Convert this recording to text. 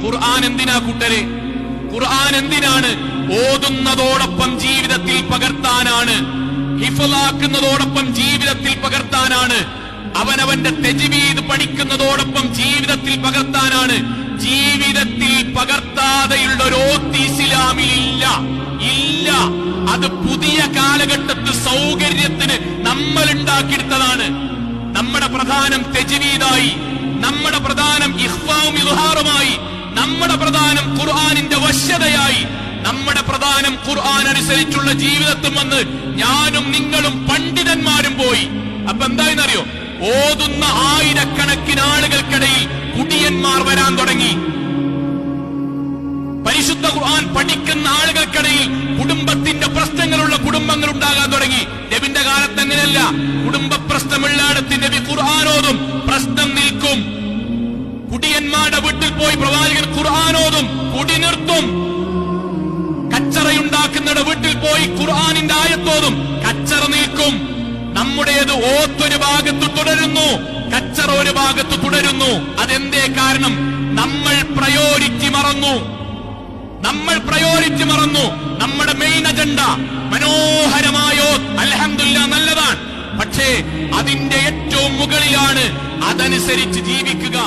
ഖുർആൻ എന്തിനാ കൂട്ടരെ? ഖുർആൻ എന്തിനാണ്? ഓതുന്നതോടൊപ്പം ജീവിതത്തിൽ പകർത്താനാണ്, ഹിഫ്ളാക്കുന്നതോടൊപ്പം ജീവിതത്തിൽ പകർത്താനാണ്, അവനവന്റെ തജ്വീദ് പഠിക്കുന്നതോടൊപ്പം ജീവിതത്തിൽ പകർത്താനാണ്. ജീവിതത്തിൽ പകർത്താതെയുള്ള ഒരു ഓത്ത് ഇസ്ലാമിൽ ഇല്ല. അത് പുതിയ കാലഘട്ടത്തിൽ സൗകര്യത്തിന് നമ്മൾ ഉണ്ടാക്കിയെടുത്തതാണ്. നമ്മുടെ പ്രധാനം തജ്വീദായി, നമ്മുടെ പ്രധാനം ഇഖ്ഫാഉം ഇദ്ഹാറുമായി, നമ്മുടെ പ്രധാനം ഖുർആനിന്റെ വശ്യതയായി, നമ്മുടെ പ്രധാനം ഖുർആൻ അനുസരിച്ചുള്ള ജീവിതത്തിൽ വന്ന് ഞാനും നിങ്ങളും പണ്ഡിതന്മാരും പോയി. അപ്പൊ എന്തായെന്നറിയോ? ഓതുന്ന ആയിരക്കണക്കിന് ആളുകൾക്കിടയിൽ കുടിയന്മാർ വരാൻ തുടങ്ങി. പരിശുദ്ധ ഖുർആൻ പഠിക്കുന്ന ആളുകൾക്കിടയിൽ കുടുംബത്തിന്റെ പ്രശ്നങ്ങളുള്ള കുടുംബങ്ങൾ ഉണ്ടാകാൻ തുടങ്ങി. നബിന്റെ കാലത്ത് അങ്ങനെയല്ല. കുടുംബ പ്രശ്നമുള്ളിടത്ത് നബി ഖുർആൻ ഓതും, പ്രശ്നം നിൽക്കും. കുടിയന്മാരുടെ വീട്ടിൽ പോയി പ്രവാചകൻ ഖുർആൻ ഓതും, കുടി നിർത്തും. കച്ചറയുണ്ടാക്കുന്നവരുടെ വീട്ടിൽ പോയി ഖുർആനിന്റെ ആയത്തോതും, കച്ചറ നിൽക്കും. നമ്മുടേത് ഓത്തൊരു ഭാഗത്ത് തുടരുന്നു, കച്ചറ ഒരു ഭാഗത്ത് തുടരുന്നു. അതെന്തേ കാരണം? നമ്മൾ പ്രയോരിറ്റി മറന്നു. നമ്മുടെ മെയിൻ അജണ്ട മനോഹരമായോ അൽഹംദുലില്ലാഹ് നല്ലതാണ്, പക്ഷേ അതിന്റെ ഏറ്റവും മുകളിലാണ് അതനുസരിച്ച് ജീവിക്കുക.